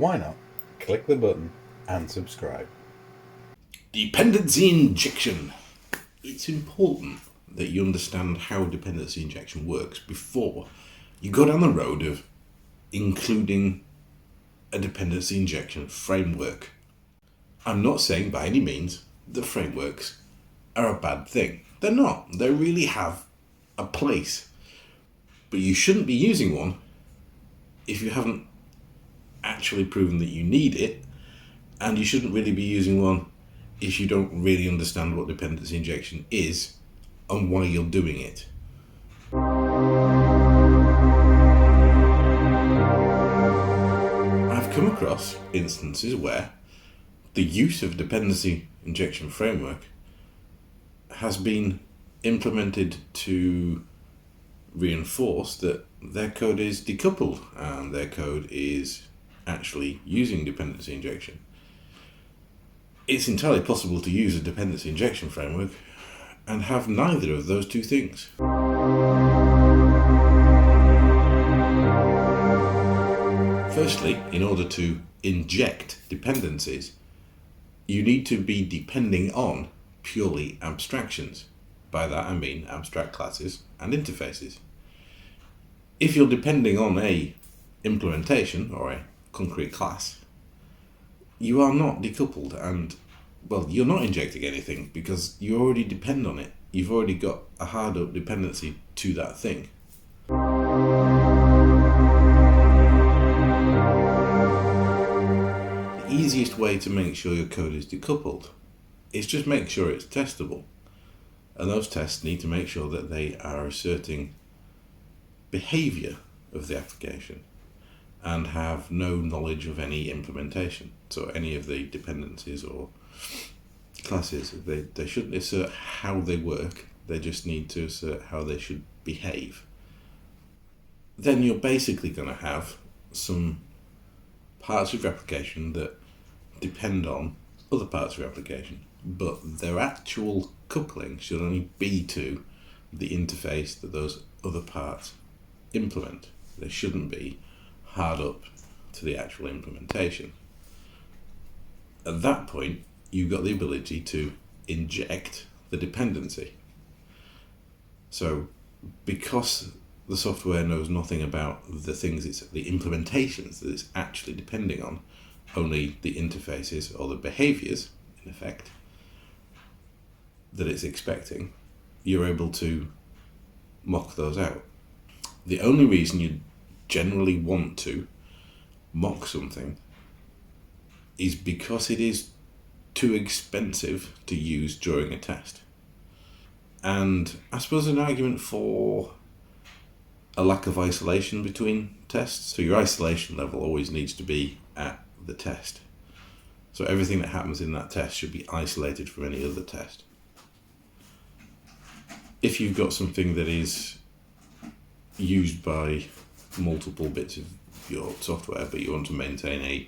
why not click the button and subscribe. Dependency Injection. It's important that you understand how dependency injection works before you go down the road of including a dependency injection framework. I'm not saying by any means that frameworks are a bad thing. They're not. They really have a place. But you shouldn't be using one if you haven't actually proven that you need it, and you shouldn't really be using one if you don't really understand what dependency injection is and why you're doing it. I've come across instances where the use of dependency injection framework has been implemented to reinforce that their code is decoupled and their code is actually using dependency injection. It's entirely possible to use a dependency injection framework and have neither of those two things. Firstly, in order to inject dependencies, you need to be depending on purely abstractions. By that I mean abstract classes and interfaces. If you're depending on a implementation or a concrete class, you are not decoupled and, well, you're not injecting anything because you already depend on it. You've already got a hard up dependency to that thing. The easiest way to make sure your code is decoupled is just make sure it's testable. And those tests need to make sure that they are asserting behavior of the application and have no knowledge of any implementation. So any of the dependencies or classes, they shouldn't assert how they work, they just need to assert how they should behave. Then you're basically going to have some parts of your application that depend on other parts of your application, but their actual coupling should only be to the interface that those other parts implement. They shouldn't be hard up to the actual implementation. At that point, you've got the ability to inject the dependency. So because the software knows nothing about the things, the implementations that it's actually depending on, only the interfaces or the behaviors, in effect, that it's expecting, you're able to mock those out. The only reason you generally want to mock something is because it is too expensive to use during a test. And I suppose an argument for a lack of isolation between tests. So your isolation level always needs to be at the test. So everything that happens in that test should be isolated from any other test. If you've got something that is used by multiple bits of your software, but you want to maintain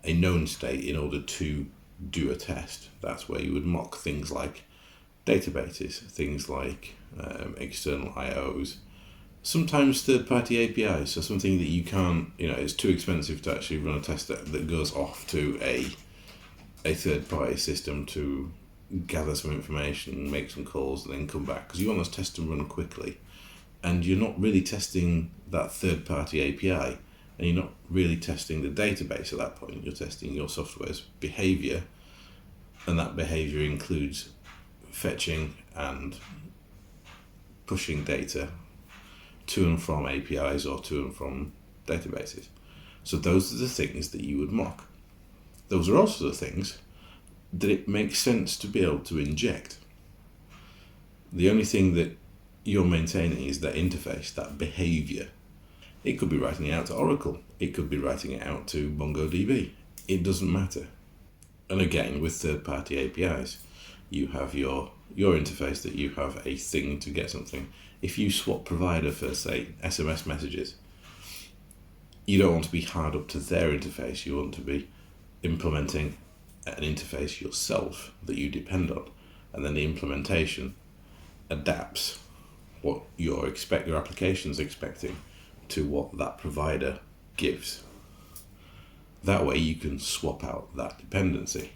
a known state in order to do a test, that's where you would mock things like databases, things like external IOs, sometimes third-party APIs, so something that you can't, it's too expensive to actually run a test that goes off to a third-party system to gather some information, make some calls, and then come back, because you want those tests to run quickly. And you're not really testing that third-party API, and you're not really testing the database at that point. You're testing your software's behavior, and that behavior includes fetching and pushing data to and from APIs or to and from databases. So those are the things that you would mock. Those are also the things that it makes sense to be able to inject. The only thing that you're maintaining is that interface, that behavior. It could be writing it out to Oracle. It could be writing it out to MongoDB. It doesn't matter. And again, with third-party APIs, you have your interface that you have a thing to get something. If you swap provider for, say, SMS messages, you don't want to be hard up to their interface. You want to be implementing an interface yourself that you depend on, and then the implementation adapts what your application's expecting to what that provider gives. That way you can swap out that dependency.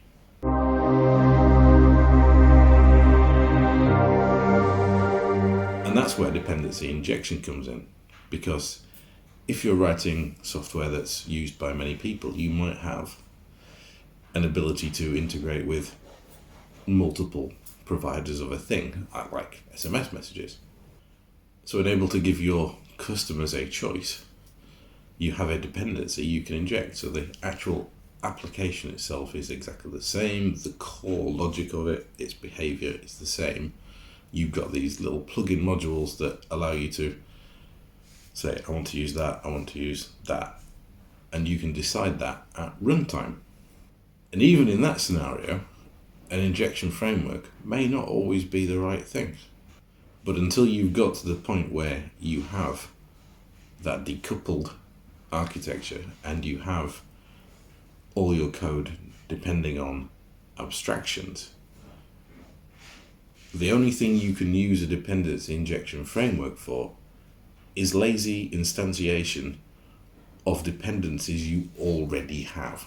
And that's where dependency injection comes in, because if you're writing software that's used by many people, you might have an ability to integrate with multiple providers of a thing, like SMS messages. So enable to give your customers a choice, you have a dependency you can inject. So the actual application itself is exactly the same, the core logic of it, its behavior is the same. You've got these little plug-in modules that allow you to say, I want to use that, I want to use that, and you can decide that at runtime. And even in that scenario, an injection framework may not always be the right thing. But until you've got to the point where you have that decoupled architecture and you have all your code depending on abstractions, the only thing you can use a dependency injection framework for is lazy instantiation of dependencies you already have.